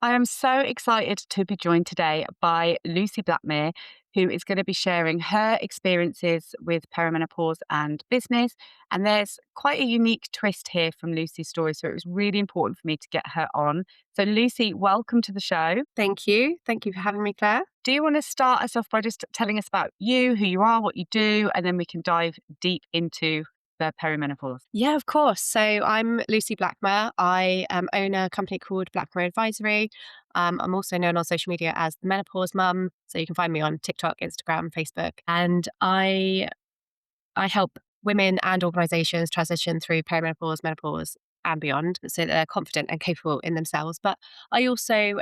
I am so excited to be joined today by Lucy Blackmere, who is going to be sharing her experiences with perimenopause and business. And there's quite a unique twist here from Lucy's story. So it was really important for me to get her on. So, Lucy, welcome to the show. Thank you. Thank you for having me, Claire. Do you want to start us off by just telling us about you, who you are, what you do, and then we can dive deep into the perimenopause? Yeah, of course. So I'm Lucy Blackmore. I own a company called Blackmore Advisory. I'm also known on social media as the Menopause Mum. So you can find me on TikTok, Instagram, Facebook. And I help women and organizations transition through perimenopause, menopause, and beyond so that they're confident and capable in themselves. But I also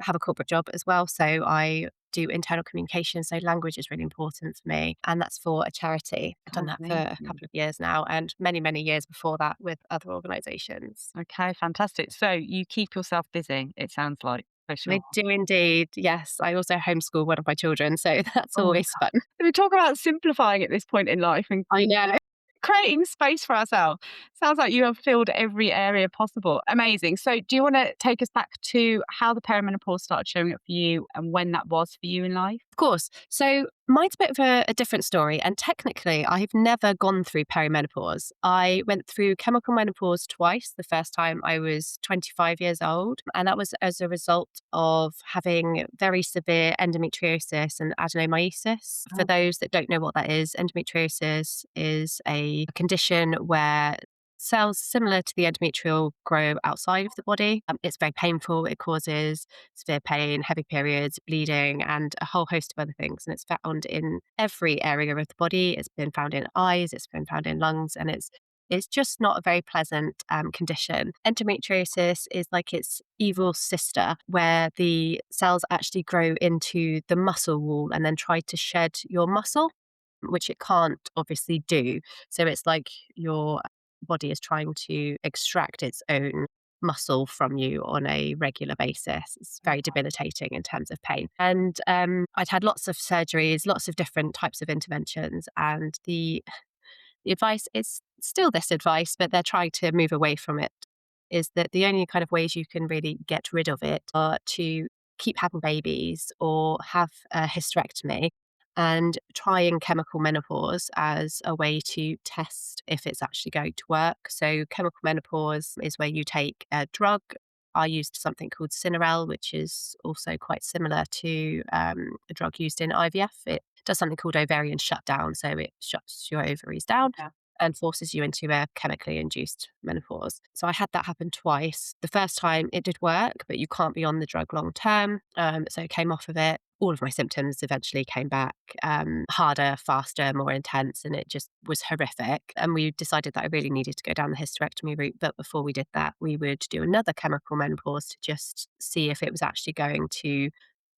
have a corporate job as well. So I do internal communication. So language is really important for me. And that's for a charity. I've done Oh, that for a amazing. couple of years now and many, many years before that with other organizations. Okay, fantastic. So you keep yourself busy, it sounds like, for sure. I do indeed. Yes. I also homeschool one of my children. So that's Oh my always fun. God. We talk about simplifying at this point in life and I know. creating space for ourselves. Sounds like you have filled every area possible. Amazing. So do you want to take us back to how the perimenopause started showing up for you and when that was for you in life? Of course. So mine's a bit of a different story. And technically, I've never gone through perimenopause. I went through chemical menopause twice. The first time I was 25 years old. And that was as a result of having very severe endometriosis and adenomyosis. For Oh, those that don't know what that is, endometriosis is a condition where cells similar to the endometrial grow outside of the body. It's very painful. It causes severe pain, heavy periods, bleeding, and a whole host of other things. And it's found in every area of the body. It's been found in eyes, it's been found in lungs, and it's just not a very pleasant condition. Endometriosis is like its evil sister, where the cells actually grow into the muscle wall and then try to shed your muscle, which it can't obviously do. So it's like your body is trying to extract its own muscle from you on a regular basis. It's very debilitating in terms of pain. And I'd had lots of surgeries, lots of different types of interventions, and the advice is still this advice, but they're trying to move away from it. Is that the only kind of ways you can really get rid of it are to keep having babies or have a hysterectomy and trying chemical menopause as a way to test if it's actually going to work. So, chemical menopause is where you take a drug. I used something called Cinerel, which is also quite similar to a drug used in IVF. It does something called ovarian shutdown. So, it shuts your ovaries down yeah. and forces you into a chemically induced menopause. So I had that happen twice. The first time it did work, but you can't be on the drug long term. So I came off of it. All of my symptoms eventually came back harder, faster, more intense, and it just was horrific. And we decided that I really needed to go down the hysterectomy route. But before we did that, we would do another chemical menopause to just see if it was actually going to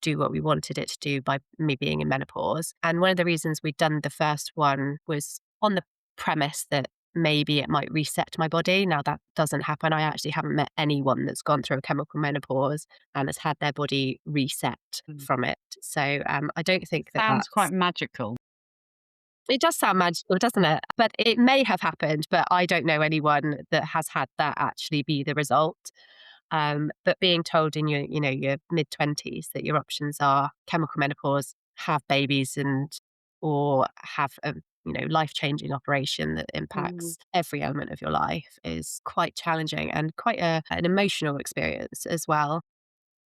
do what we wanted it to do by me being in menopause. And one of the reasons we'd done the first one was on the premise that maybe it might reset my body. Now that doesn't happen. I actually haven't met anyone that's gone through a chemical menopause and has had their body reset Mm. from it. So I don't think that Sounds quite that's. magical. It does sound magical, doesn't it? But it may have happened, but I don't know anyone that has had that actually be the result. But being told in your mid-20s that your options are chemical menopause, have babies, and or have a life-changing operation that Mm, impacts every element of your life is quite challenging and quite an emotional experience as well.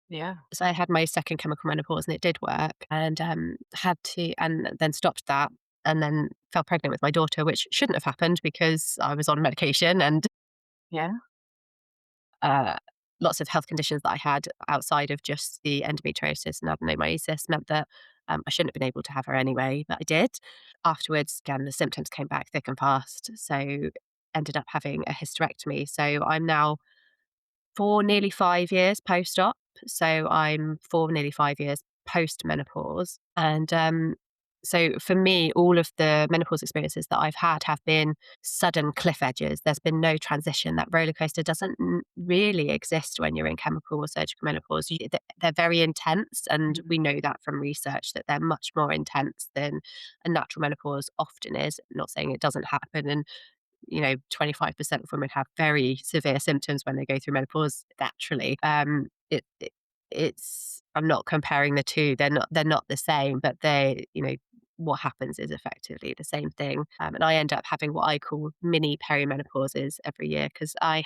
yeah. So I had my second chemical menopause and it did work, and had to and then stopped that, and then fell pregnant with my daughter, which shouldn't have happened because I was on medication and Yeah. uh, lots of health conditions that I had outside of just the endometriosis and adenomyosis meant that I shouldn't have been able to have her anyway, but I did. Afterwards, again, the symptoms came back thick and fast. So ended up having a hysterectomy. So I'm now for nearly 5 years post-op. So I'm for nearly 5 years post-menopause. And so for me, all of the menopause experiences that I've had have been sudden cliff edges. There's been no transition. That roller coaster doesn't really exist when you're in chemical or surgical menopause. They're very intense, and Mm. we know that from research that they're much more intense than a natural menopause often is. I'm not saying it doesn't happen, and 25% of women have very severe symptoms when they go through menopause naturally. I'm not comparing the 2. They're not the same, but what happens is effectively the same thing. And I end up having what I call mini perimenopauses every year because I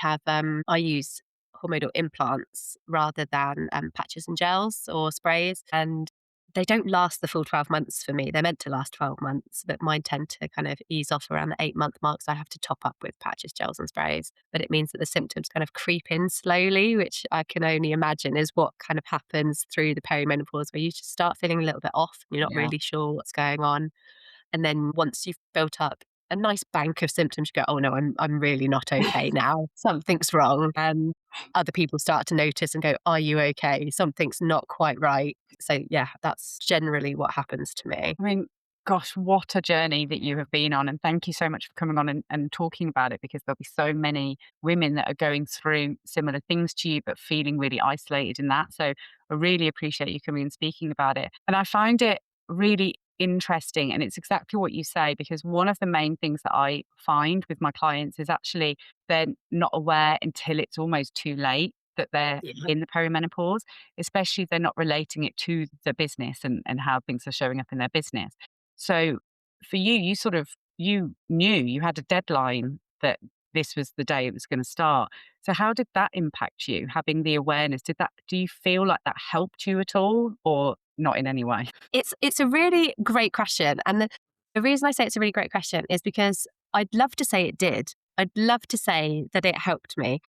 use hormonal implants rather than patches and gels or sprays. And they don't last the full 12 months for me. They're meant to last 12 months, but mine tend to kind of ease off around the 8-month mark. So I have to top up with patches, gels, and sprays. But it means that the symptoms kind of creep in slowly, which I can only imagine is what kind of happens through the perimenopause, where you just start feeling a little bit off. And you're not Yeah. really sure what's going on. And then once you've built up a nice bank of symptoms, you go, "Oh no, I'm really not okay now. Something's wrong." And other people start to notice and go, "Are you okay? Something's not quite right." So yeah, that's generally what happens to me. I mean, gosh, what a journey that you have been on. And thank you so much for coming on and talking about it, because there'll be so many women that are going through similar things to you, but feeling really isolated in that. So I really appreciate you coming and speaking about it. And I find it really interesting. And it's exactly what you say, because one of the main things that I find with my clients is actually they're not aware until it's almost too late that they're Yeah. in the perimenopause, especially if they're not relating it to the business and how things are showing up in their business. So for you, you knew you had a deadline that this was the day it was going to start. So how did that impact you, having the awareness? Do you feel like that helped you at all, or not in any way? It's a really great question, and the reason I say it's a really great question is because I'd love to say it did. I'd love to say that it helped me,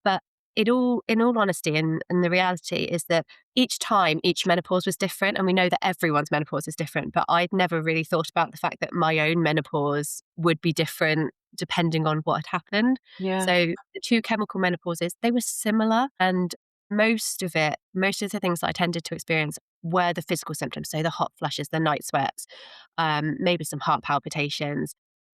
but in all honesty, and the reality is that each time, each menopause was different, and we know that everyone's menopause is different, but I'd never really thought about the fact that my own menopause would be different depending on what had happened. Yeah. So the 2 chemical menopauses, they were similar, and most of the things that I tended to experience were the physical symptoms. So the hot flushes, the night sweats, maybe some heart palpitations,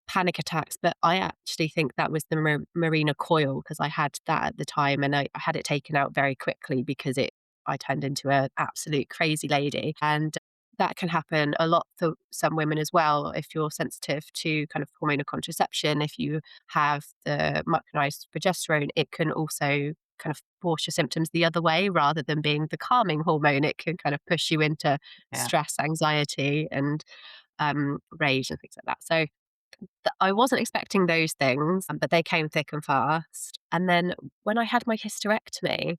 panic attacks. But I actually think that was the Marina coil because I had that at the time and I had it taken out very quickly because I turned into an absolute crazy lady. And that can happen a lot for some women as well if you're sensitive to kind of hormonal contraception. If you have the micronized progesterone, it can also kind of force your symptoms the other way rather than being the calming hormone. It can kind of push you into Yeah. stress, anxiety, and rage and things like that. So I wasn't expecting those things, but they came thick and fast. And then when I had my hysterectomy,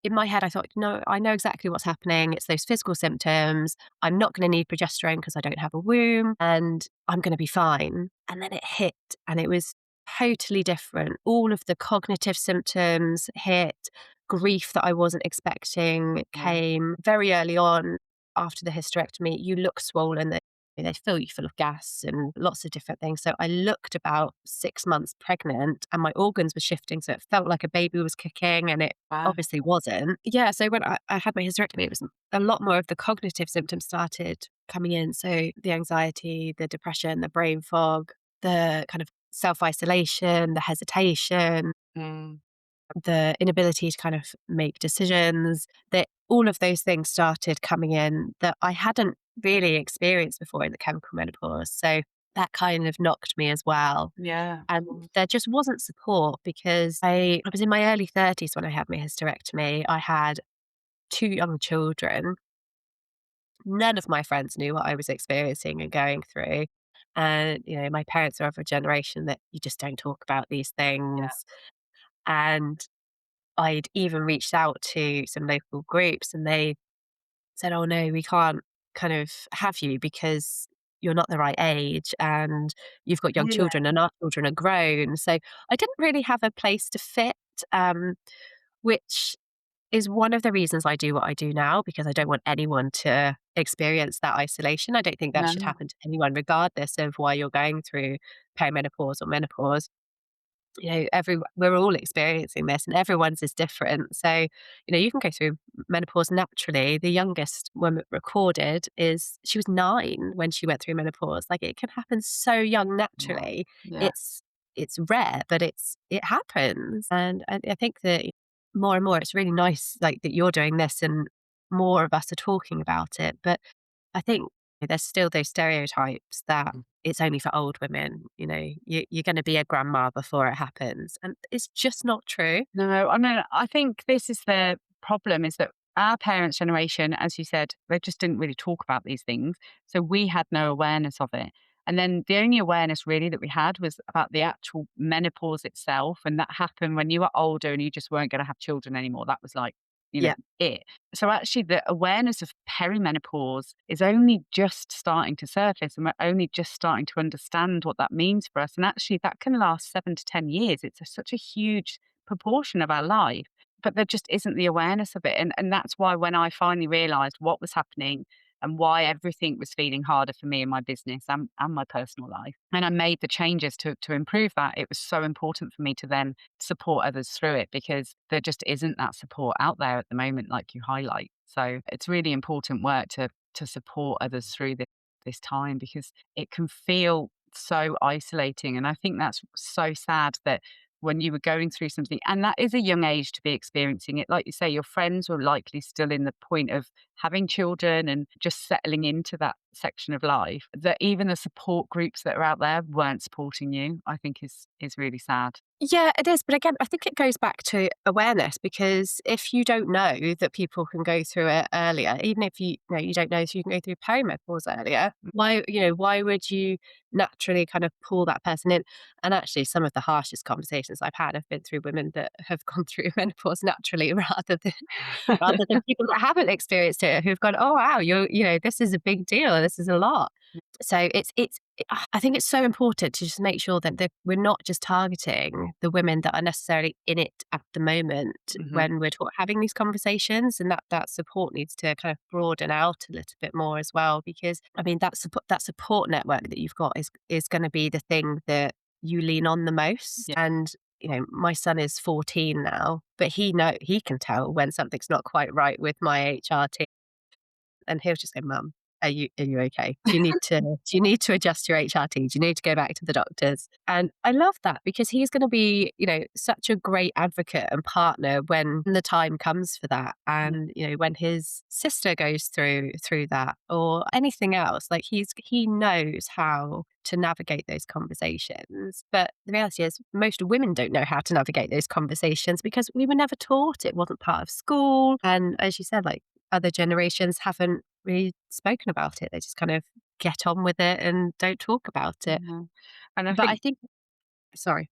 in my head, I thought, no, I know exactly what's happening. It's those physical symptoms. I'm not going to need progesterone because I don't have a womb and I'm going to be fine. And then it hit and it was totally different. All of the cognitive symptoms hit, grief that I wasn't expecting Yeah. came very early on after the hysterectomy. You look swollen. They fill you full of gas and lots of different things. So I looked about 6 months pregnant and my organs were shifting. So it felt like a baby was kicking and it Wow. obviously wasn't. Yeah. So when I had my hysterectomy, it was a lot more of the cognitive symptoms started coming in. So the anxiety, the depression, the brain fog, the kind of self isolation, the hesitation, Mm. the inability to kind of make decisions, that all of those things started coming in that I hadn't really experienced before in the chemical menopause. So that kind of knocked me as well. Yeah. Of And course. there just wasn't support because I was in my early 30s when I had my hysterectomy. I had 2 young children. None of my friends knew what I was experiencing and going through. And, my parents are of a generation that you just don't talk about these Yeah. things. And I'd even reached out to some local groups and they said, "Oh no, we can't kind of have you because you're not the right age and you've got young Really? children and our children are grown." So I didn't really have a place to fit, which is one of the reasons I do what I do now because I don't want anyone to experience that isolation. I don't think that should No. happen to anyone, regardless of why you're going through perimenopause or menopause. We're all experiencing this and everyone's is different. So, you can go through menopause naturally. The youngest woman recorded is she was 9 when she went through menopause. Like it can happen so young Wow. naturally. Yeah. It's rare, but it happens. And I think that more and more it's really nice like that you're doing this and more of us are talking about it. But I think there's still those stereotypes that it's only for old women, you're going to be a grandma before it happens. And it's just not true. No, I mean, I think this is the problem is that our parents' generation, as you said, they just didn't really talk about these things. So we had no awareness of it. And then the only awareness really that we had was about the actual menopause itself. And that happened when you were older and you just weren't going to have children anymore. That was like, Yeah. it. So actually, the awareness of perimenopause is only just starting to surface, and we're only just starting to understand what that means for us. And actually, that can last 7 to 10 years. It's such a huge proportion of our life, but there just isn't the awareness of it. And that's why when I finally realized what was happening and why everything was feeling harder for me in my business and my personal life, and I made the changes to improve that, it was so important for me to then support others through it, because there just isn't that support out there at the moment, like you highlight. So it's really important work to support others through this time, because it can feel so isolating. And I think that's so sad that when you were going through something, and that is a young age to be experiencing it. Like you say, your friends were likely still in the point of having children and just settling into that section of life, that even the support groups that are out there weren't supporting you, I think is really sad. Yeah, it is. But again, I think it goes back to awareness, because if you don't know that people can go through it earlier, even if you don't know if you can go through perimenopause earlier, why would you naturally kind of pull that person in? And actually, some of the harshest conversations I've had have been through women that have gone through menopause naturally, rather than people that haven't experienced it, who've gone, oh wow, this is a big deal, this is a lot. So I think it's so important to just make sure that we're not just targeting the women that are necessarily in it at the moment Hmm. when we're having these conversations, and that support needs to kind of broaden out a little bit more as well. Because I mean, that support network that you've got is going to be the thing that you lean on the most. Yeah. And my son is 14 now, but he can tell when something's not quite right with my HRT, and he'll just go, "Mum, are you okay? Do you need to adjust your HRT? Do you need to go back to the doctors?" And I love that, because he's gonna be, such a great advocate and partner when the time comes for that. Yeah. And, when his sister goes through that or anything else, like he knows how to navigate those conversations. But the reality is most women don't know how to navigate those conversations because we were never taught. It wasn't part of school. And as you said, like, other generations haven't really spoken about it. They just kind of get on with it and don't talk about it. Yeah. And I But I think think sorry.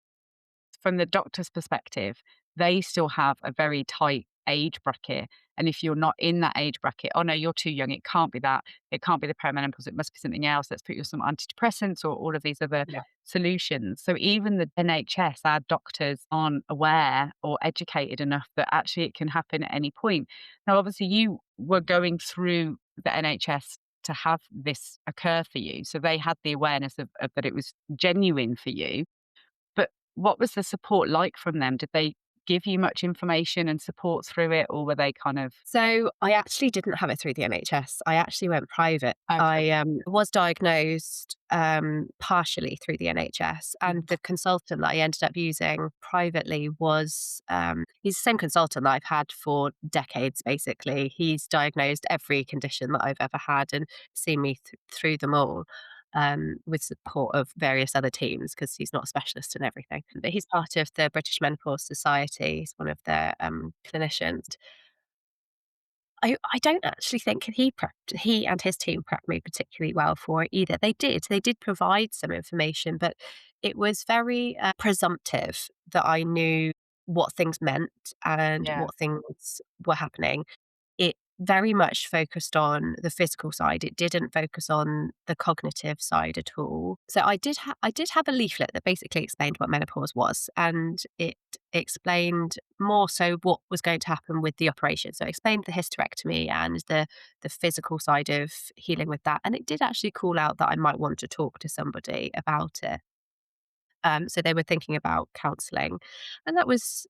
from the doctor's perspective, they still have a very tight age bracket. And if you're not in that age bracket, oh no, you're too young. It can't be that. It can't be the perimenopause. It must be something else. Let's put you on some antidepressants or all of these other Yeah. solutions. So even the NHS, our doctors aren't aware or educated enough that actually it can happen at any point. Now, obviously, you were going through the NHS to have this occur for you. So they had the awareness of that it was genuine for you. But what was the support like from them? Did they give you much information and support through it, or were they kind of So I actually didn't have it through the NHS. I actually went private. okay? I was diagnosed partially through the NHS, and Mhm. the consultant that I ended up using privately was he's the same consultant that I've had for decades. Basically, he's diagnosed every condition that I've ever had and seen me through them all. With support of various other teams, because he's not a specialist in everything. But he's part of the British Menopause Society. He's one of their clinicians. I don't actually think he and his team prepped me particularly well for it either. They did provide some information, but it was very presumptive that I knew what things meant and Yeah, what things were happening. It very much focused on the physical side. It didn't focus on the cognitive side at all. So I did have a leaflet that basically explained what menopause was, and it explained more so what was going to happen with the operation. So it explained the hysterectomy and the physical side of healing with that. And it did actually call out that I might want to talk to somebody about it. So they were thinking about counselling, and that was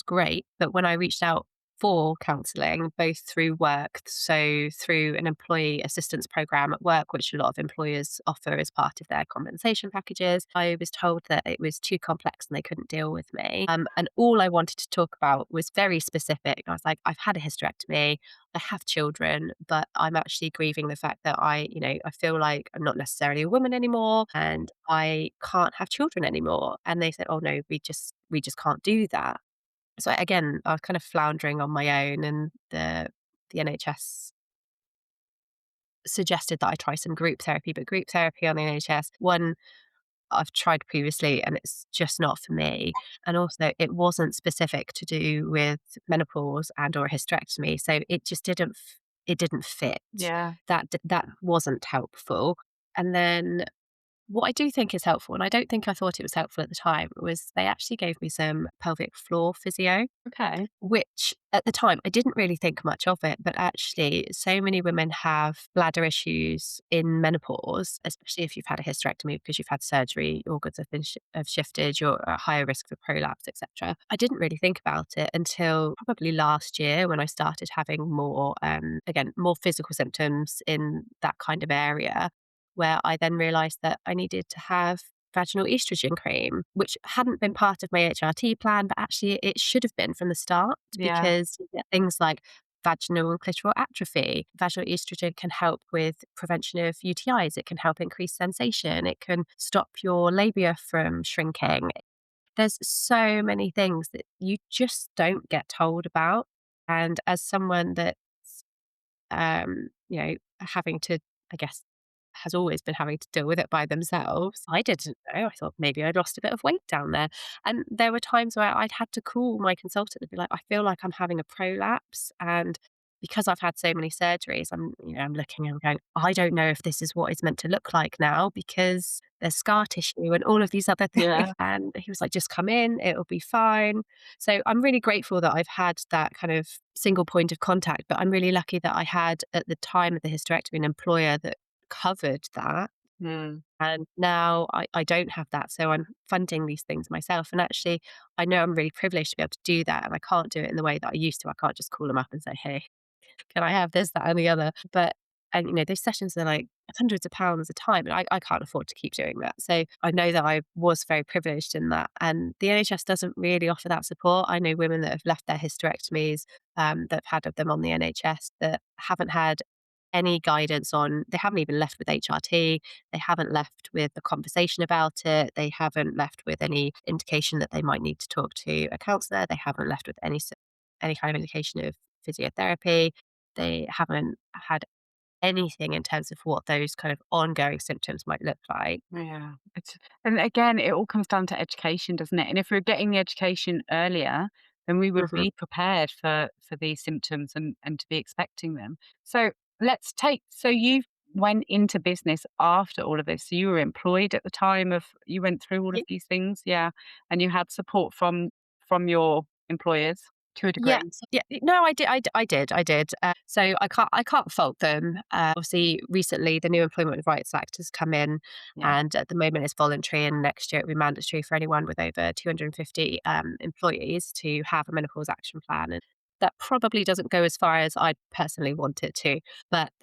great. But when I reached out for counselling, both through work, so through an employee assistance program at work, which a lot of employers offer as part of their compensation packages, I was told that it was too complex and they couldn't deal with me. And all I wanted to talk about was very specific. I was like, I've had a hysterectomy. I have children, but I'm actually grieving the fact that I feel like I'm not necessarily a woman anymore and I can't have children anymore. And they said, "Oh no, we just can't do that." So again, I was kind of floundering on my own, and the NHS suggested that I try some group therapy, but group therapy on the NHS, one, I've tried previously and it's just not for me. And also it wasn't specific to do with menopause and or a hysterectomy. So it just it didn't fit. Yeah. That wasn't helpful. And then what I do think is helpful, and I don't think I thought it was helpful at the time, was they actually gave me some pelvic floor physio, Okay. which at the time I didn't really think much of it, but actually so many women have bladder issues in menopause, especially if you've had a hysterectomy because you've had surgery, organs have been have shifted, you're at higher risk for prolapse, etc. I didn't really think about it until probably last year when I started having more, again, more physical symptoms in that kind of area, where I then realised that I needed to have vaginal estrogen cream, which hadn't been part of my HRT plan, but actually it should have been from the start Yeah. because you get things like vaginal and clitoral atrophy. Vaginal estrogen can help with prevention of UTIs. It can help increase sensation. It can stop your labia from shrinking. There's so many things that you just don't get told about. And as someone that's having to, I guess, has always been having to deal with it by themselves. I didn't know. I thought maybe I'd lost a bit of weight down there. And there were times where I'd had to call my consultant and be like, I feel like I'm having a prolapse. And because I've had so many surgeries, I'm looking and I'm going, I don't know if this is what it's meant to look like now because there's scar tissue and all of these other things. Yeah. And he was like, just come in, it'll be fine. So I'm really grateful that I've had that kind of single point of contact, but I'm really lucky that I had at the time of the hysterectomy an employer that covered that. Mm. And now I don't have that. So I'm funding these things myself. And actually, I know I'm really privileged to be able to do that. And I can't do it in the way that I used to. I can't just call them up and say, hey, can I have this, that, and the other? And those sessions are like hundreds of pounds a time. And I can't afford to keep doing that. So I know that I was very privileged in that. And the NHS doesn't really offer that support. I know women that have left their hysterectomies, that have had them on the NHS that haven't had any guidance on, they haven't even left with HRT, they haven't left with a conversation about it, they haven't left with any indication that they might need to talk to a counsellor, they haven't left with any kind of indication of physiotherapy, they haven't had anything in terms of what those kind of ongoing symptoms might look like. Yeah. And again, it all comes down to education, doesn't it? And if we're getting the education earlier, then we would Mhm. be prepared for these symptoms and to be expecting them. So so you went into business after all of this. So you were employed at the time of you went through all of these things, yeah. And you had support from your employers to a degree. Yes. Yeah. No, I did. So I can't fault them. Obviously, recently the new Employment Rights Act has come in, Yeah. and at the moment it's voluntary, and next year it'll be mandatory for anyone with over 250 employees to have a menopause action plan. And that probably doesn't go as far as I personally want it to, but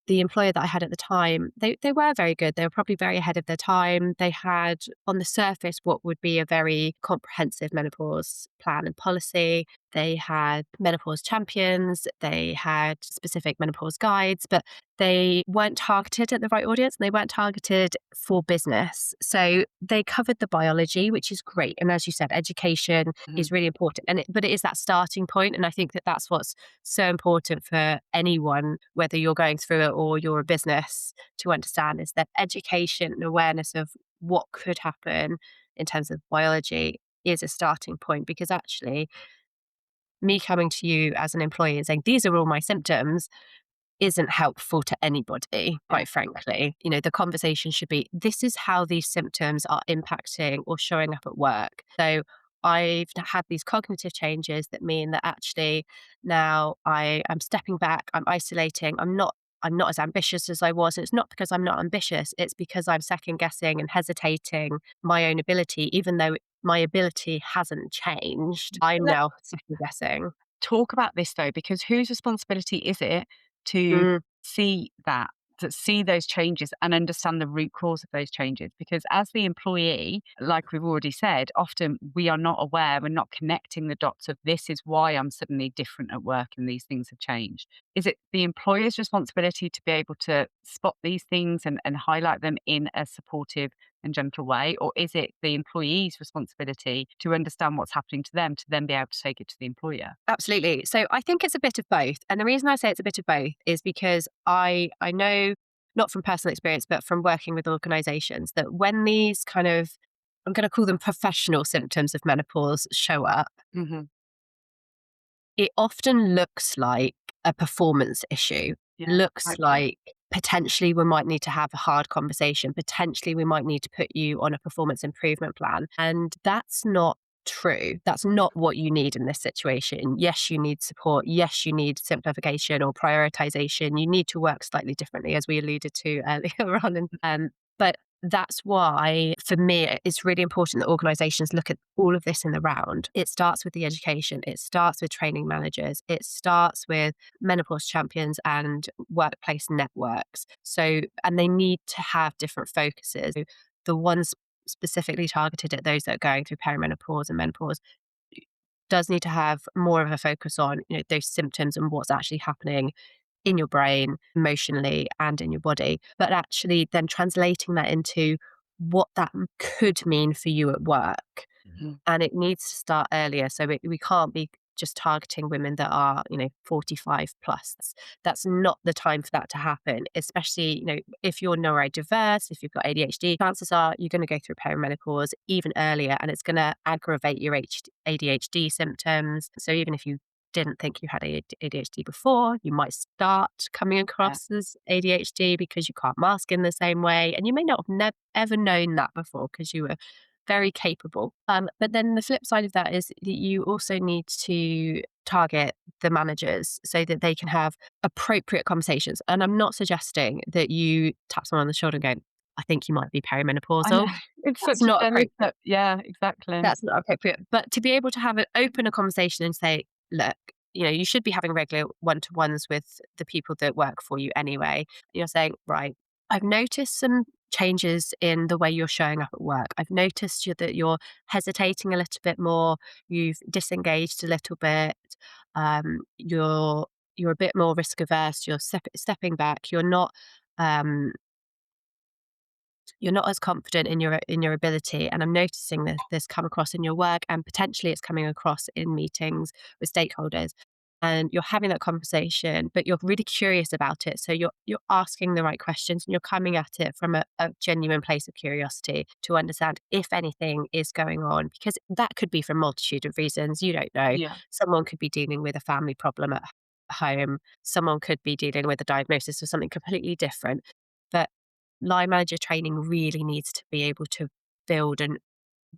the employer that I had at the time, they were very good. They were probably very ahead of their time. They had, on the surface, what would be a very comprehensive menopause plan and policy. They had menopause champions. They had specific menopause guides, but they weren't targeted at the right audience and they weren't targeted for business. So they covered the biology, which is great. And as you said, education Mhm. is really important. But it is that starting point. And I think that that's what's so important for anyone, whether you're going through it or you're a business, to understand is that education and awareness of what could happen in terms of biology is a starting point. Because actually, me coming to you as an employee and saying, these are all my symptoms, isn't helpful to anybody, Yeah. quite frankly. The conversation should be, this is how these symptoms are impacting or showing up at work. So I've had these cognitive changes that mean that actually now I am stepping back, I'm isolating, I'm not as ambitious as I was. And it's not because I'm not ambitious, it's because I'm second guessing and hesitating my own ability, even though my ability hasn't changed. I'm now second guessing. Talk about this though, because whose responsibility is it to Mm, see that, to see those changes and understand the root cause of those changes? Because as the employee, like we've already said, often we are not aware, we're not connecting the dots of this is why I'm suddenly different at work and these things have changed. Is it the employer's responsibility to be able to spot these things and highlight them in a supportive and gentle way? Or is it the employee's responsibility to understand what's happening to them to then be able to take it to the employer? Absolutely. So I think it's a bit of both. And the reason I say it's a bit of both is because I know, not from personal experience, but from working with organizations, that when these kind of, I'm going to call them professional symptoms of menopause show up, Hmm. it often looks like a performance issue, Yeah. looks Okay. like potentially we might need to have a hard conversation. Potentially we might need to put you on a performance improvement plan. And that's not true. That's not what you need in this situation. Yes, you need support. Yes, you need simplification or prioritization. You need to work slightly differently, as we alluded to earlier on. But that's why, for me, it's really important that organizations look at all of this in the round. It starts with the education, it starts with training managers, it starts with menopause champions and workplace networks. So, and they need to have different focuses. So the ones specifically targeted at those that are going through perimenopause and menopause does need to have more of a focus on, those symptoms and what's actually happening in your brain, emotionally, and in your body, but actually then translating that into what that could mean for you at work. Mhm. And it needs to start earlier. So we can't be just targeting women that are, 45 plus. That's not the time for that to happen, especially, if you're neurodiverse, if you've got ADHD, chances are you're going to go through perimenopause even earlier and it's going to aggravate your ADHD symptoms. So even if you didn't think you had ADHD before, you might start coming Yeah. across as ADHD because you can't mask in the same way. And you may not have ever known that before because you were very capable. But then the flip side of that is that you also need to target the managers so that they can have appropriate conversations. And I'm not suggesting that you tap someone on the shoulder and go, I think you might be I know. perimenopausal. It's That's such a not appropriate. delicate, yeah, exactly. That's not appropriate. But to be able to have an open a conversation and say, look, you should be having regular one-to-ones with the people that work for you anyway. You're saying, right, I've noticed some changes in the way you're showing up at work. I've noticed that you're hesitating a little bit more. You've disengaged a little bit. You're a bit more risk averse. You're stepping back. Um, you're not as confident in your ability, and I'm noticing this come across in your work, and potentially it's coming across in meetings with stakeholders, and you're having that conversation, but you're really curious about it. So you're asking the right questions and you're coming at it from a genuine place of curiosity to understand if anything is going on, because that could be for a multitude of reasons. You don't know. Yeah. Someone could be dealing with a family problem at home. Someone could be dealing with a diagnosis of something completely different. But line manager training really needs to be able to build and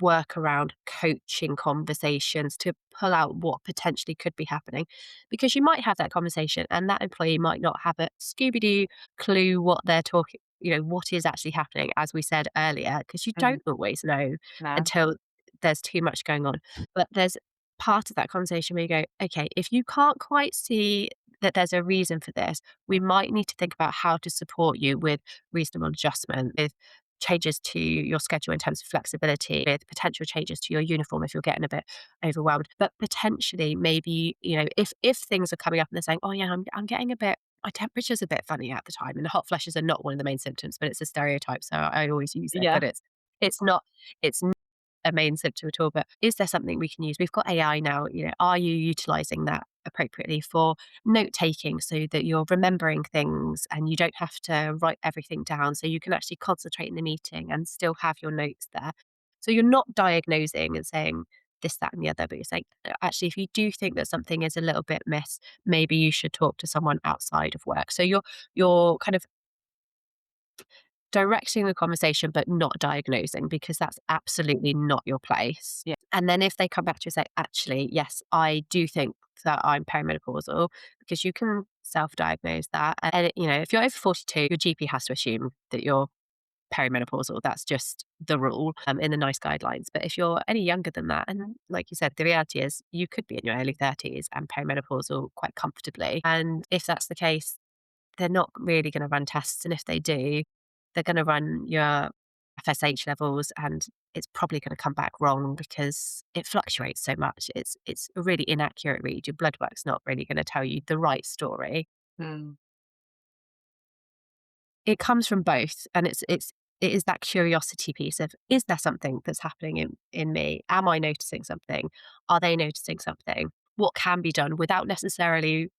work around coaching conversations to pull out what potentially could be happening. Because you might have that conversation and that employee might not have a Scooby Doo clue what they're talking, what is actually happening, as we said earlier, because you Mhm. don't always know No. until there's too much going on. But there's part of that conversation where you go, okay, if you can't quite see that there's a reason for this, we might need to think about how to support you with reasonable adjustment, with changes to your schedule in terms of flexibility, with potential changes to your uniform if you're getting a bit overwhelmed. But potentially, maybe, if things are coming up and they're saying, oh, yeah, I'm getting a bit, my temperature's a bit funny at the time. And hot flushes are not one of the main symptoms, but it's a stereotype. So I always use it. Yeah. But it's not, it's a main symptom at all, but is there something we can use? We've got AI now, are you utilizing that appropriately for note taking so that you're remembering things and you don't have to write everything down so you can actually concentrate in the meeting and still have your notes there. So you're not diagnosing and saying this, that, and the other, but you're saying, actually, if you do think that something is a little bit miss, maybe you should talk to someone outside of work. So you're kind of directing the conversation, but not diagnosing, because that's absolutely not your place. Yeah. And then if they come back to you and say, actually, yes, I do think that I'm perimenopausal, because you can self-diagnose that. And, if you're over 42, your GP has to assume that you're perimenopausal. That's just the rule in the NICE guidelines. But if you're any younger than that, and like you said, the reality is you could be in your early 30s and perimenopausal quite comfortably. And if that's the case, they're not really going to run tests. And if they do, they're going to run your FSH levels and it's probably going to come back wrong because it fluctuates so much. It's a really inaccurate read. Your blood work's not really going to tell you the right story. Mm. It comes from both, and it's it is that curiosity piece of, is there something that's happening in me? Am I noticing something? Are they noticing something? What can be done without necessarily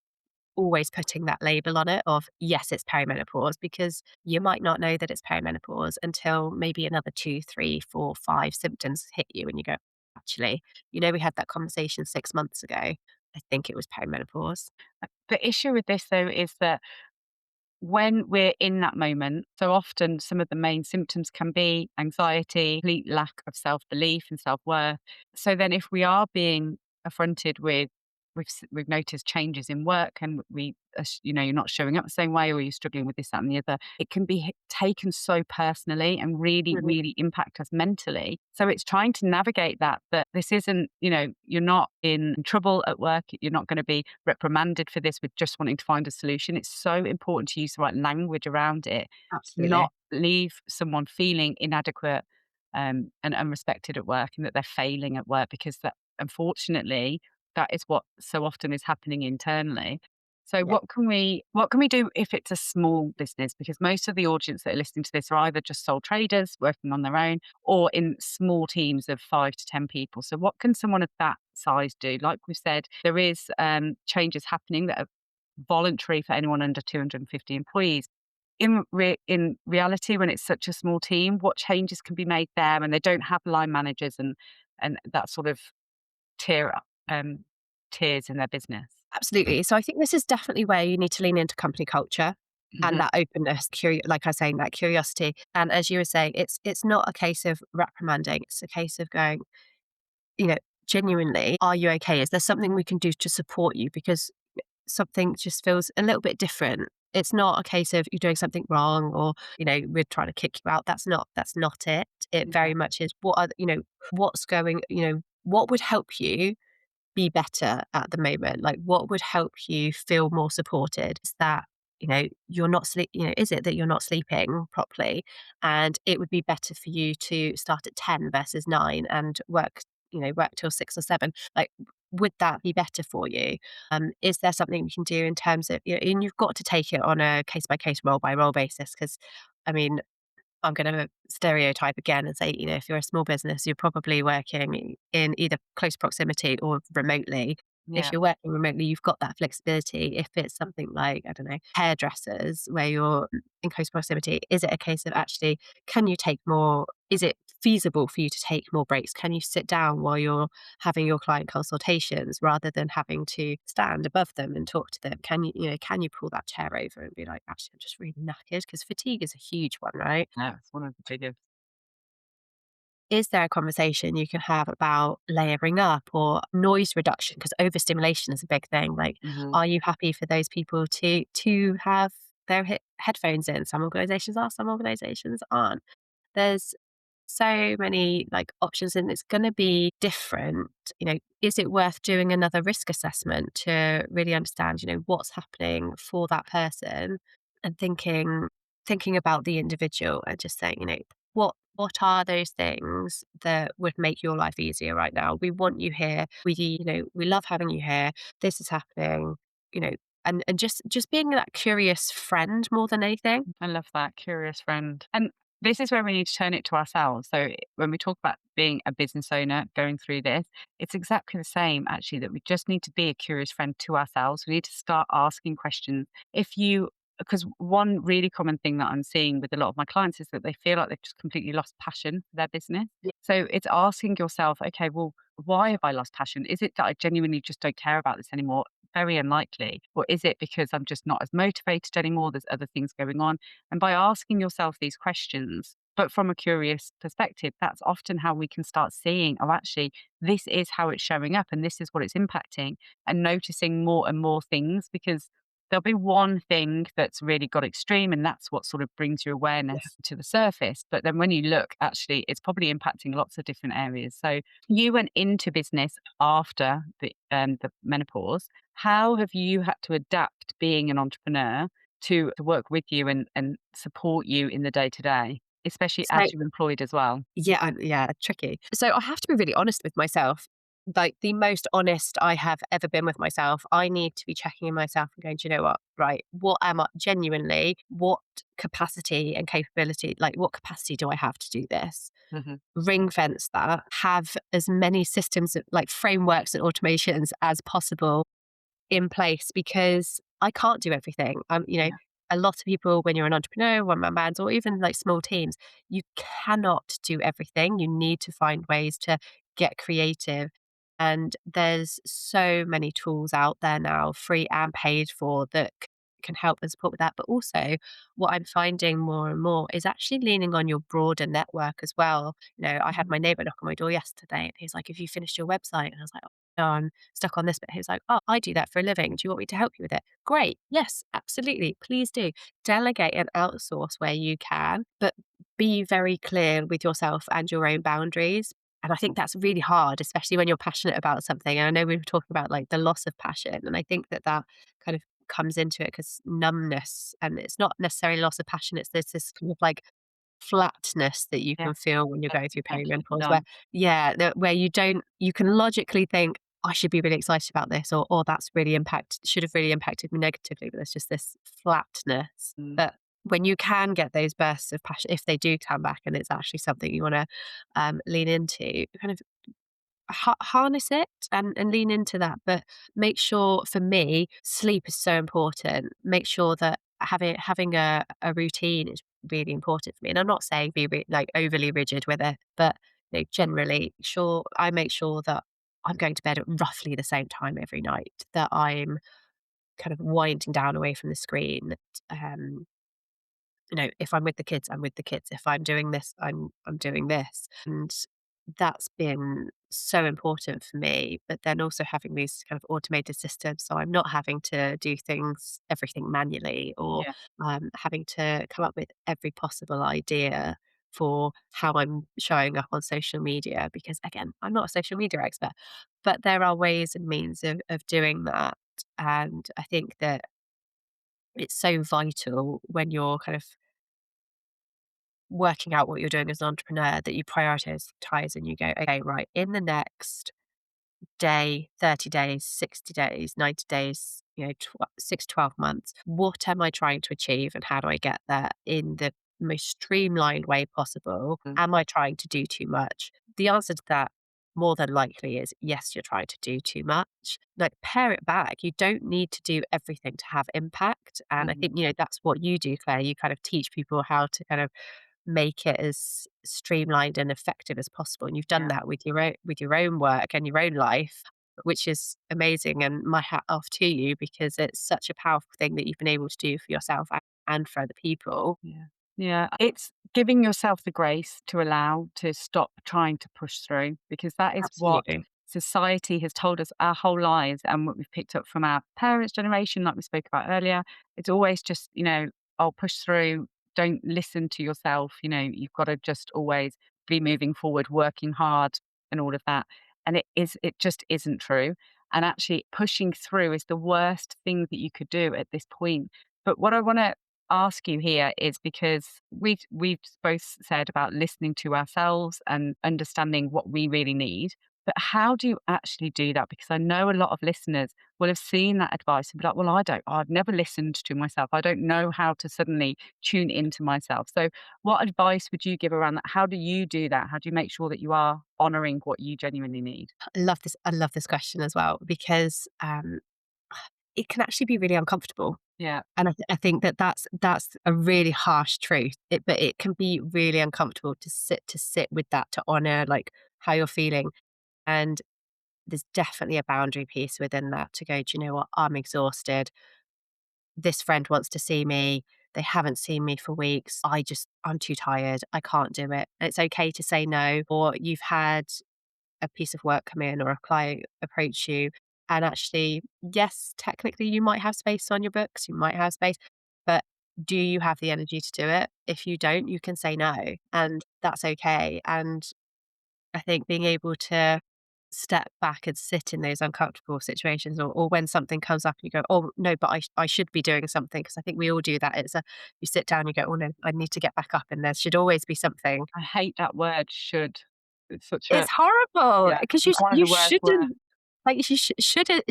always putting that label on it of, yes, it's perimenopause, because you might not know that it's perimenopause until maybe another 2, 3, 4, 5 symptoms hit you and you go, actually, we had that conversation 6 months ago. I think it was perimenopause. The issue with this, though, is that when we're in that moment, so often some of the main symptoms can be anxiety, complete lack of self belief and self worth. So then, if we are being affronted with, we've noticed changes in work, and you're not showing up the same way, or you're struggling with this, that, and the other, it can be taken so personally and really, Mhm. really impact us mentally. So it's trying to navigate that this isn't, you're not in trouble at work. You're not going to be reprimanded for this with just wanting to find a solution. It's so important to use the right language around it, Absolutely. not leave someone feeling inadequate and unrespected at work, and that they're failing at work, because that, unfortunately, that is what so often is happening internally. So Yeah. what can we do if it's a small business? Because most of the audience that are listening to this are either just sole traders working on their own, or in small teams of 5 to 10 people. So what can someone of that size do? Like we've said, there is changes happening that are voluntary for anyone under 250 employees. In reality, when it's such a small team, what changes can be made there, and they don't have line managers and that sort of tier um, tiers in their business? Absolutely. So I think this is definitely where you need to lean into company culture and Mhm. that openness, like I was saying, that curiosity. And as you were saying, it's not a case of reprimanding. It's a case of going, you know, genuinely, are you okay? Is there something we can do to support you? Because something just feels a little bit different. It's not a case of you're doing something wrong or, we're trying to kick you out. That's not it. It Yeah. very much is what's going, what would help you be better at the moment? Like, what would help you feel more supported? Is that, you're not is it that you're not sleeping properly? And it would be better for you to start at 10 versus 9 and work till 6 or 7. Like, would that be better for you? Is there something we can do in terms of, and you've got to take it on a case by case, role by role basis? Because, I mean, I'm going to stereotype again and say, if you're a small business, you're probably working in either close proximity or remotely. If Yeah. you're working remotely, you've got that flexibility. If it's something like, I don't know, hairdressers where you're in close proximity, is it a case of actually, can you take more? Is it feasible for you to take more breaks? Can you sit down while you're having your client consultations rather than having to stand above them and talk to them? Can you pull that chair over and be like, actually, I'm just really knackered? Because fatigue is a huge one, right? Yeah, it's one of the biggest. Is there a conversation you can have about layering up or noise reduction? Because overstimulation is a big thing. Like, Mhm. are you happy for those people to have their headphones in? Some organizations are, some organizations aren't. There's so many like options and it's going to be different. Is it worth doing another risk assessment to really understand, what's happening for that person and thinking about the individual and just saying, what are those things that would make your life easier right now? We want you here. We love having you here. This is happening, you know, and just being that curious friend more than anything. I love that, curious friend. And this is where we need to turn it to ourselves. So when we talk about being a business owner going through this, it's exactly the same actually, that we just need to be a curious friend to ourselves. We need to start asking questions. Because one really common thing that I'm seeing with a lot of my clients is that they feel like they've just completely lost passion for their business. Yeah. So it's asking yourself, okay, well, why have I lost passion? Is it that I genuinely just don't care about this anymore? Very unlikely. Or is it because I'm just not as motivated anymore? There's other things going on. And by asking yourself these questions, but from a curious perspective, that's often how we can start seeing, oh, actually, this is how it's showing up and this is what it's impacting, and noticing more and more things, because there'll be one thing that's really got extreme, and that's what sort of brings your Yeah. awareness to the surface. But then when you look, actually, it's probably impacting lots of different areas. So you went into business after the menopause. How have you had to adapt being an entrepreneur to work with you and support you in the day to day, especially So as you're employed as well? yeah, yeah, tricky. So I have to be really honest with myself. like the most honest I have ever been with myself. I need to be checking in myself and going, do you know what? Right. What am I genuinely, what capacity and capability, like what capacity do I have to do this? Mhm. Ring fence that, have as many systems, like frameworks and automations as possible in place because I can't do everything. Yeah, A lot of people, when you're an entrepreneur, one man bands, or even like small teams, you cannot do everything. You need to find ways to get creative. And there's so many tools out there now, free and paid for, that can help and support with that. But also, what I'm finding more and more is actually leaning on your broader network as well. I had mhm, my neighbor knock on my door yesterday, and he's like, "Have you finished your website?" And I was like, "Oh, no, I'm stuck on this bit." He was like, "Oh, I do that for a living. Do you want me to help you with it?" Great. Yes, absolutely. Please do. Delegate and outsource where you can, but be very clear with yourself and your own boundaries. And I think that's really hard, especially when you're passionate about something. And I know we were talking about like the loss of passion. And I think that that kind of comes into it because numbness, and it's not necessarily loss of passion, it's this kind of like flatness that you yeah, can feel when you're going through essentially perimenopause where done. yeah, where you can logically think, "I should be really excited about this," or that's really should have really impacted me negatively, but there's just this flatness. Mm, But when you can get those bursts of passion, if they do come back and it's actually something you wanna, lean into, kind of harness it and lean into that, but make sure, for me, sleep is so important. Make sure that having a routine is really important for me, and I'm not saying be like overly rigid with it, but generally, sure, I make sure that I'm going to bed at roughly the same time every night, that I'm kind of winding down away from the screen. Um, if I'm with the kids, I'm with the kids. If I'm doing this, I'm doing this. And that's been so important for me. But then also having these kind of automated systems, so I'm not having to do everything manually, or yeah, having to come up with every possible idea for how I'm showing up on social media. Because again, I'm not a social media expert, but there are ways and means of doing that. And I think that it's so vital when you're kind of working out what you're doing as an entrepreneur, that you prioritize and you go, okay, right, in the next day, 30 days, 60 days, 90 days, 6 to 12 months, what am I trying to achieve and how do I get there in the most streamlined way possible? mm, Am I trying to do too much? The answer to that more than likely is yes, you're trying to do too much. Like, pare it back. You don't need to do everything to have impact. And I mhm, think, that's what you do, Claire. You kind of teach people how to kind of make it as streamlined and effective as possible, and you've done yeah. that with your own work and your own life, which is amazing, and my hat off to you because it's such a powerful thing that you've been able to do for yourself and for other people. Yeah. Yeah. It's giving yourself the grace to allow to stop trying to push through, because that is what Absolutely. society has told us our whole lives, and what we've picked up from our parents' generation, like we spoke about earlier. It's always just, I'll push through. Don't listen to yourself. You've got to just always be moving forward, working hard, and all of that. And it just isn't true. And actually, pushing through is the worst thing that you could do at this point. But what I want to ask you here is, because we've both said about listening to ourselves and understanding what we really need. But how do you actually do that? Because I know a lot of listeners will have seen that advice and be like, well, I've never listened to myself. I don't know how to suddenly tune into myself. So what advice would you give around that? How do you do that? How do you make sure that you are honoring what you genuinely need? I love this question as well because it can actually be really uncomfortable. Yeah. And I think that that's a really harsh truth. But it can be really uncomfortable to sit with that, to honor like how you're feeling. And there's definitely a boundary piece within that, to go, do you know what? I'm exhausted. This friend wants to see me. They haven't seen me for weeks. I'm too tired. I can't do it. And it's okay to say no. Or you've had a piece of work come in or a client approach you. And actually, yes, technically you might have space on your books, you might have space, but do you have the energy to do it? If you don't, you can say no, and that's okay. And I think being able to step back and sit in those uncomfortable situations, or when something comes up and you go, oh, no, but I should be doing something. Because I think we all do that. You sit down, you go, oh, no, I need to get back up. And there should always be something. I hate that word should. It's such a It's horrible yeah, because one of you the worst words. shouldn't. Like, you shouldn't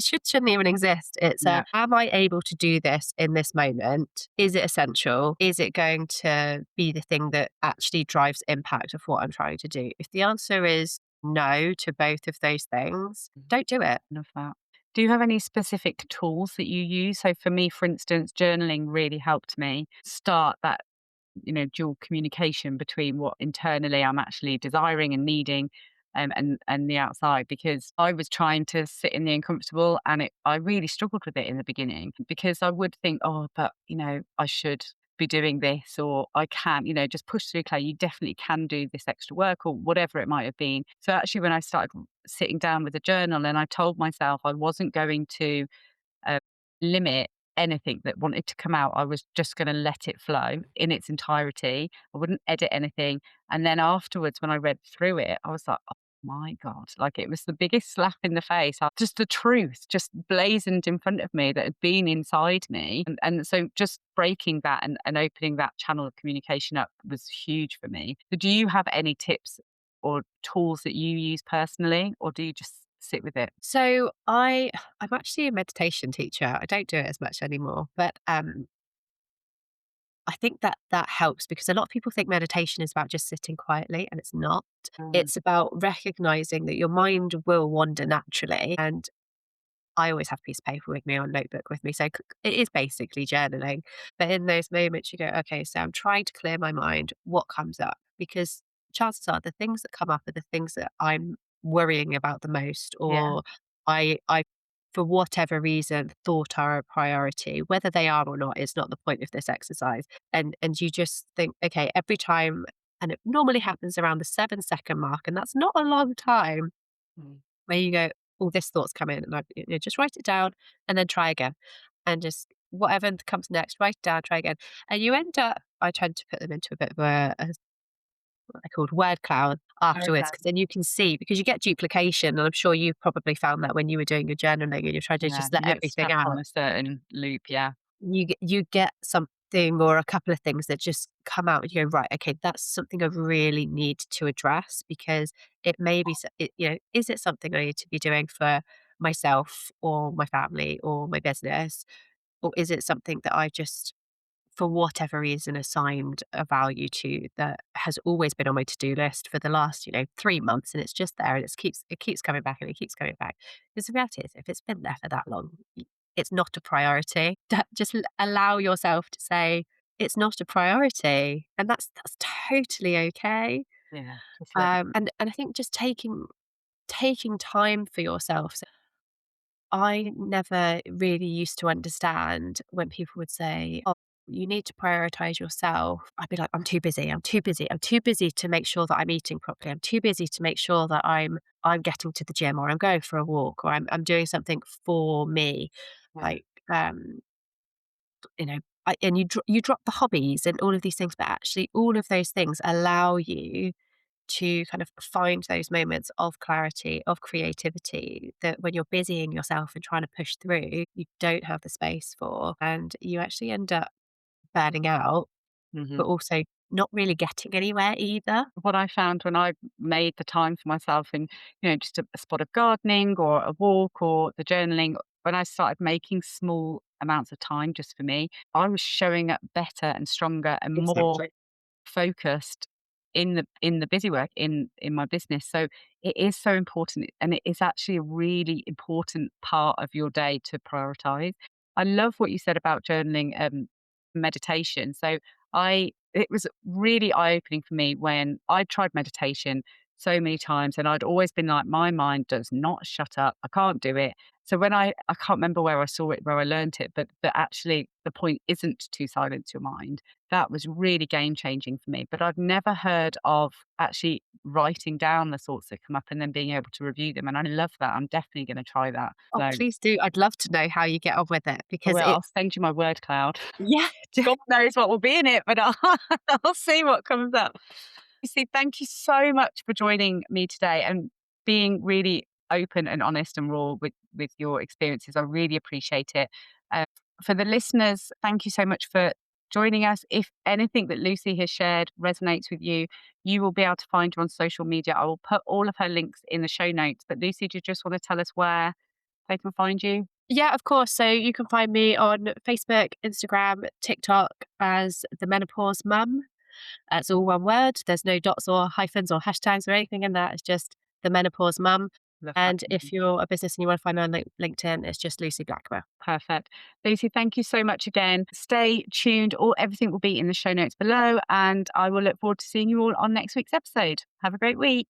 even exist. It's Yeah. am I able to do this in this moment? Is it essential? Is it going to be the thing that actually drives impact of what I'm trying to do? If the answer is no to both of those things, don't do it. Love that. Do you have any specific tools that you use? So for me, for instance, journaling really helped me start that, dual communication between what internally I'm actually desiring and needing, and the outside, because I was trying to sit in the uncomfortable, and I really struggled with it in the beginning because I would think, oh, but I should be doing this, or I can, just push through, Clay. You definitely can do this extra work, or whatever it might have been. So actually, when I started sitting down with a journal, and I told myself I wasn't going to uh, limit anything that wanted to come out. I was just going to let it flow in its entirety. I wouldn't edit anything. And then afterwards, when I read through it, I was like, oh my God, like it was the biggest slap in the face. Just the truth just blazoned in front of me that had been inside me. And so just breaking that and opening that channel of communication up was huge for me. So do you have any tips or tools that you use personally, or do you just sit with it? So I'm actually a meditation teacher. I don't do it as much anymore, but I think that that helps because a lot of people think meditation is about just sitting quietly, and it's not. Mm, It's about recognizing that your mind will wander naturally. And I always have a piece of paper with me or a notebook with me. So it is basically journaling. But in those moments, you go, okay, so I'm trying to clear my mind. What comes up? Because chances are the things that come up are the things that I'm worrying about the most, yeah. or I, for whatever reason, thought are a priority. Whether they are or not is not the point of this exercise. And you just think, okay, every time, and it normally happens around the 7-second mark, and that's not a long time Mm. where you go, "Oh, this thought's come in," and just write it down and then try again, and just whatever comes next, write it down, try again, and you end up. I tend to put them into a bit of a what they called word cloud afterwards, Okay. because then you can see, because you get duplication, and I'm sure you probably found that when you were doing your journaling and you're trying to Yeah, just let you get everything stuck on out. a certain loop, yeah. You get something or a couple of things that just come out and you go, "Right, okay, that's something I really need to address," because it may be is it something I need to be doing for myself or my family or my business? Or is it something that I just, for whatever reason, assigned a value to that has always been on my to-do list for the last, 3 months, and it's just there and it keeps coming back and it keeps coming back. Because the reality is, if it's been there for that long, it's not a priority. Just allow yourself to say, "It's not a priority," and that's totally okay. Yeah, just let it And I think just taking time for yourself. I never really used to understand when people would say, "Oh, you need to prioritize yourself." I'd be like, "I'm too busy. I'm too busy. I'm too busy to make sure that I'm eating properly. I'm too busy to make sure that I'm getting to the gym, or I'm going for a walk, or I'm doing something for me." yeah. Like, you know, and you drop the hobbies and all of these things, but actually all of those things allow you to kind of find those moments of clarity, of creativity, that when you're busying yourself and trying to push through, you don't have the space for. And you actually end up burning out, Mhm. but also not really getting anywhere either. What I found when I made the time for myself in, just a spot of gardening or a walk or the journaling, when I started making small amounts of time just for me, I was showing up better and stronger and more Exactly. focused in the busy work in my business. So it is so important, and it is actually a really important part of your day to prioritize. I love what you said about journaling, meditation. So I it was really eye-opening for me when I tried meditation so many times, and I'd always been like, my mind does not shut up. I can't do it. So when I can't remember where I saw it, where I learnt it, but actually the point isn't to silence your mind. That was really game changing for me. But I've never heard of actually writing down the thoughts that come up and then being able to review them. And I love that. I'm definitely going to try that. Oh, So please do. I'd love to know how you get on with it, I because will. I'll it's, send you my word cloud. yeah. God knows what will be in it, but I'll see what comes up. You see, thank you so much for joining me today and being really open and honest and raw with your experiences. I really appreciate it. Uh, for the listeners, thank you so much for joining us. If anything that Lucy has shared resonates with you, you will be able to find her on social media. I will put all of her links in the show notes. But Lucy, do you just want to tell us where they can find you? Yeah, of course. So you can find me on Facebook, Instagram, TikTok as the Menopause Mum. It's all one word. There's no dots or hyphens or hashtags or anything in that. It's just the Menopause Mum. Love that. And if you're a business and you want to find me on LinkedIn, it's just Lucy Blackmer. Perfect. Lucy, thank you so much again. Stay tuned. Everything will be in the show notes below. And I will look forward to seeing you all on next week's episode. Have a great week.